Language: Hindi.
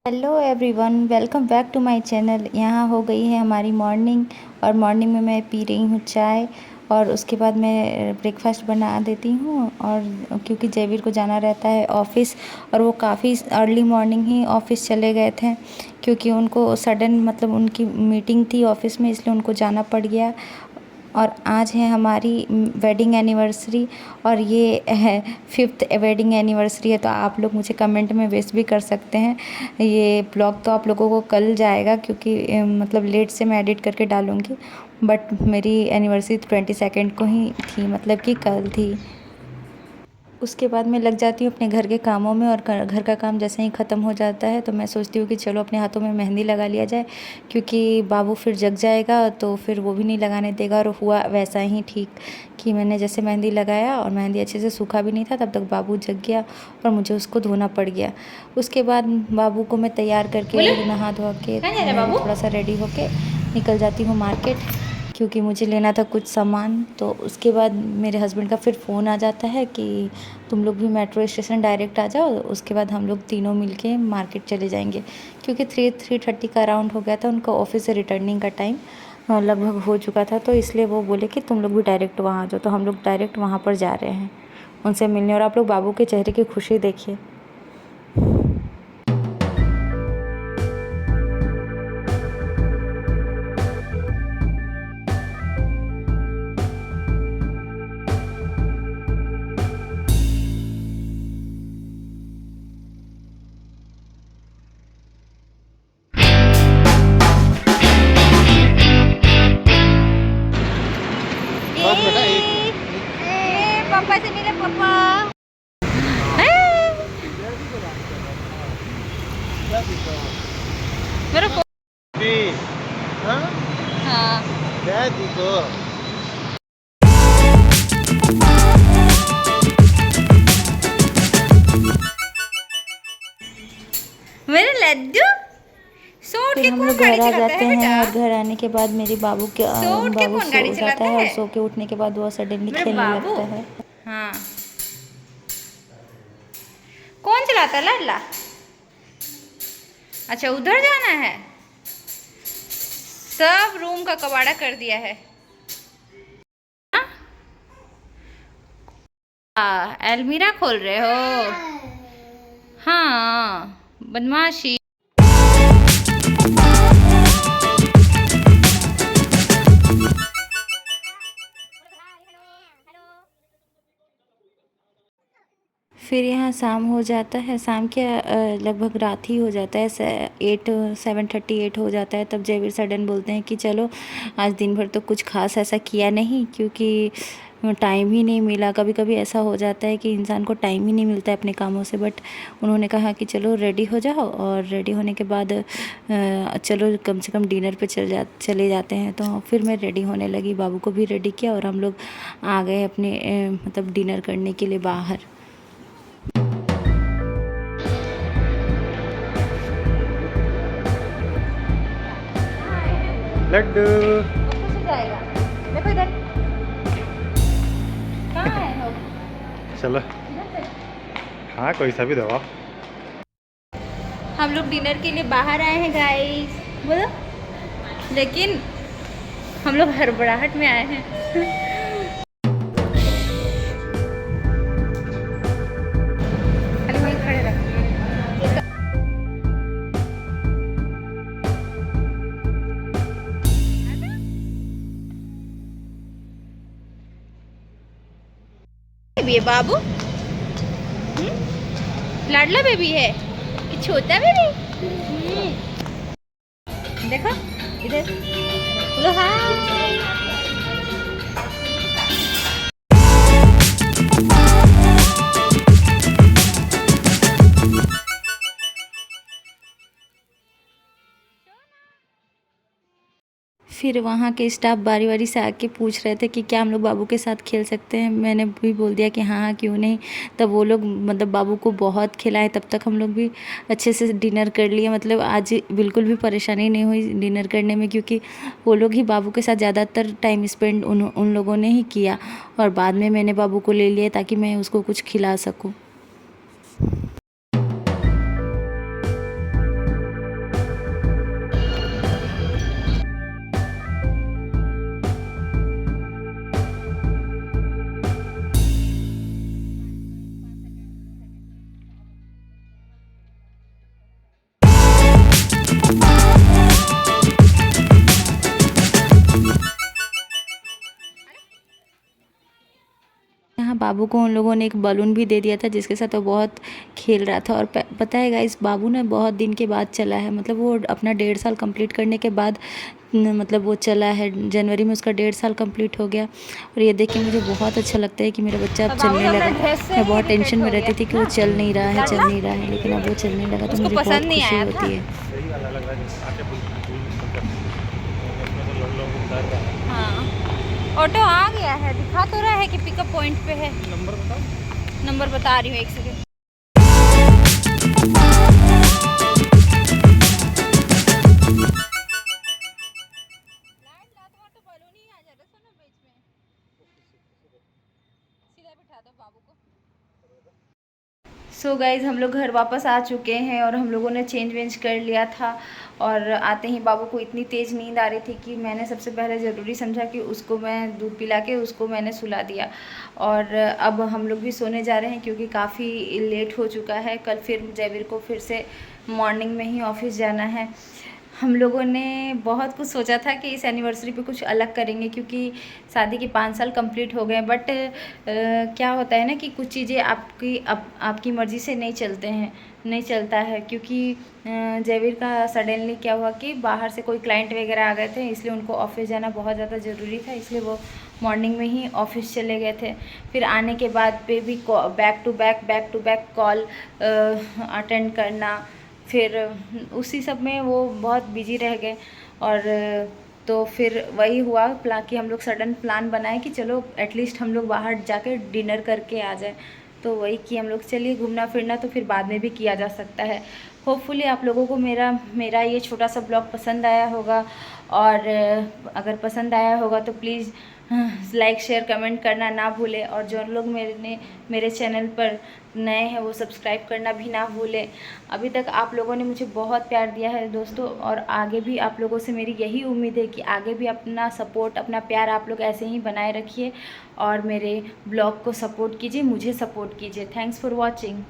Hello everyone, welcome back to my channel. यहाँ हो गई है हमारी मॉर्निंग और मॉर्निंग में मैं पी रही हूँ चाय और उसके बाद मैं ब्रेकफास्ट बना देती हूँ। और क्योंकि जयवीर को जाना रहता है ऑफ़िस और वो काफ़ी अर्ली मॉर्निंग ही ऑफ़िस चले गए थे क्योंकि उनको सडन मतलब उनकी मीटिंग थी ऑफ़िस में, इसलिए उनको जाना पड़ गया। और आज है हमारी वेडिंग एनिवर्सरी और ये है 5th वेडिंग एनिवर्सरी है। तो आप लोग मुझे कमेंट में विश भी कर सकते हैं। ये ब्लॉग तो आप लोगों को कल जाएगा क्योंकि मतलब लेट से मैं एडिट करके डालूँगी, बट मेरी एनिवर्सरी 22 को ही थी, मतलब कि कल थी। उसके बाद मैं लग जाती हूँ अपने घर के कामों में और घर का काम जैसे ही ख़त्म हो जाता है तो मैं सोचती हूँ कि चलो अपने हाथों में मेहंदी लगा लिया जाए, क्योंकि बाबू फिर जग जाएगा तो फिर वो भी नहीं लगाने देगा। और हुआ वैसा ही ठीक कि मैंने जैसे मेहंदी लगाया और मेहंदी अच्छे से सूखा भी नहीं था, तब तक बाबू जग गया और मुझे उसको धोना पड़ गया। उसके बाद बाबू को मैं तैयार करके नहा धो के मैं भी थोड़ा सा रेडी होके निकल जाती हूँ मार्केट, क्योंकि मुझे लेना था कुछ सामान। तो उसके बाद मेरे हस्बैंड का फिर फ़ोन आ जाता है कि तुम लोग भी मेट्रो स्टेशन डायरेक्ट आ जाओ। उसके बाद हम लोग तीनों मिलके मार्केट चले जाएंगे, क्योंकि 3:30 का अराउंड हो गया था, उनका ऑफिस से रिटर्निंग का टाइम लगभग हो चुका था। तो इसलिए वो बोले कि तुम लोग भी डायरेक्ट वहाँ आ जाओ। तो हम लोग डायरेक्ट वहाँ पर जा रहे हैं उनसे मिलने। और आप लोग बाबू के चेहरे की खुशी देखिए। बस बेटा एक पापा से मिले पापा। मेरा फोन। हाँ हाँ, क्या दी तो मेरे लड्डू। सो उठ फिर के हम कौन लोग गाड़ी घर आ चलाता जाते है हैं बेटा? और घर आने के बाद मेरे बाबू सो उठ के बाबू कौन सो गाड़ी जाता चलाता है और है? सो के उठने के बाद वो सडनली मेरे खेलने बाबू। लगता है। हाँ, कौन चलाता है लाडला? अच्छा, उधर जाना है। सब रूम का कबाड़ा कर दिया है। अलमीरा खोल रहे हो? हाँ, बदमाशी। फिर यहाँ शाम हो जाता है, शाम के लगभग रात ही हो जाता है, 7:30 8 हो जाता है। तब जयवीर सडन बोलते हैं कि चलो आज दिन भर तो कुछ खास ऐसा किया नहीं, क्योंकि टाइम ही नहीं मिला। कभी कभी ऐसा हो जाता है कि इंसान को टाइम ही नहीं मिलता है अपने कामों से। बट उन्होंने कहा कि चलो रेडी हो जाओ, और रेडी होने के बाद चलो कम से कम डिनर पे चले जाते हैं। तो फिर मैं रेडी होने लगी, बाबू को भी रेडी किया और हम लोग आ गए अपने मतलब डिनर करने के लिए बाहर। लड्डू कैसे जाएगा? देखो इधर। कहाँ है हो? चलो हाँ कोई सा भी दवा। हम लोग डिनर के लिए बाहर आए हैं गाइस, बोलो। लेकिन हम लोग हड़बड़ाहट में आए हैं। खाली वहीं खड़े रहो। बेबी है बाबू? लाडला बेबी है कि छोटा बेबी? देखो इधर, बोलो हाँ। फिर वहाँ के स्टाफ बारी बारी से आके पूछ रहे थे कि क्या हम लोग बाबू के साथ खेल सकते हैं। मैंने भी बोल दिया कि हाँ हाँ क्यों नहीं। तब वो लोग मतलब बाबू को बहुत खिलाए, तब तक हम लोग भी अच्छे से डिनर कर लिए। मतलब आज बिल्कुल भी परेशानी नहीं हुई डिनर करने में, क्योंकि वो लोग ही बाबू के साथ ज़्यादातर टाइम स्पेंड उन लोगों ने ही किया। और बाद में मैंने बाबू को ले लिया ताकि मैं उसको कुछ खिला सकूँ। बाबू को उन लोगों ने एक बलून भी दे दिया था जिसके साथ वो बहुत खेल रहा था। और पता है गाइस, बाबू ना बहुत दिन के बाद चला है, मतलब वो अपना 1.5 साल कंप्लीट करने के बाद मतलब वो चला है। जनवरी में उसका 1.5 साल कंप्लीट हो गया। और ये देख के मुझे बहुत अच्छा लगता है कि मेरा बच्चा अब चलने लगा। मैं बहुत टेंशन में रहती थी कि वो चल नहीं रहा है, लेकिन अब वो चलने लगा तो मुझे बहुत खुशी होती है। सही वाला लग रहा है जैसे आके फूल उसमें तो लोग उतार रहा है। हाँ, ऑटो आ गया है, दिखा तो रहा है कि पिकअप पॉइंट पे है। नंबर बताओ। नंबर बता रही हूँ, एक सेकेंड। सो गाइज़, हम लोग घर वापस आ चुके हैं और हम लोगों ने चेंज वेंज कर लिया था। और आते ही बाबू को इतनी तेज़ नींद आ रही थी कि मैंने सबसे पहले ज़रूरी समझा कि उसको मैं दूध पिला के उसको मैंने सुला दिया। और अब हम लोग भी सोने जा रहे हैं क्योंकि काफ़ी लेट हो चुका है। कल फिर जयवीर को फिर से मॉर्निंग में ही ऑफिस जाना है। हम लोगों ने बहुत कुछ सोचा था कि इस एनिवर्सरी पे कुछ अलग करेंगे क्योंकि शादी के 5 साल कंप्लीट हो गए। बट क्या होता है ना कि कुछ चीज़ें आपकी मर्ज़ी से नहीं चलता है। क्योंकि जयवीर का सडनली क्या हुआ कि बाहर से कोई क्लाइंट वगैरह आ गए थे, इसलिए उनको ऑफिस जाना बहुत ज़्यादा ज़रूरी था, इसलिए वो मॉर्निंग में ही ऑफिस चले गए थे। फिर आने के बाद पे भी back to back call attend करना, फिर उसी सब में वो बहुत बिजी रह गए। और तो फिर वही हुआ कि हम लोग सडन प्लान बनाए कि चलो एटलीस्ट हम लोग बाहर जाके डिनर करके आ जाए। तो वही कि हम लोग चलिए, घूमना फिरना तो फिर बाद में भी किया जा सकता है। होपफुली आप लोगों को मेरा ये छोटा सा ब्लॉग पसंद आया होगा। और अगर पसंद आया होगा तो प्लीज़ लाइक शेयर कमेंट करना ना भूलें। और जो लोग मेरे चैनल पर नए हैं वो सब्सक्राइब करना भी ना भूलें। अभी तक आप लोगों ने मुझे बहुत प्यार दिया है दोस्तों, और आगे भी आप लोगों से मेरी यही उम्मीद है कि आगे भी अपना सपोर्ट, अपना प्यार आप लोग ऐसे ही बनाए रखिए और मेरे ब्लॉग को सपोर्ट कीजिए, मुझे सपोर्ट कीजिए। Thanks for watching.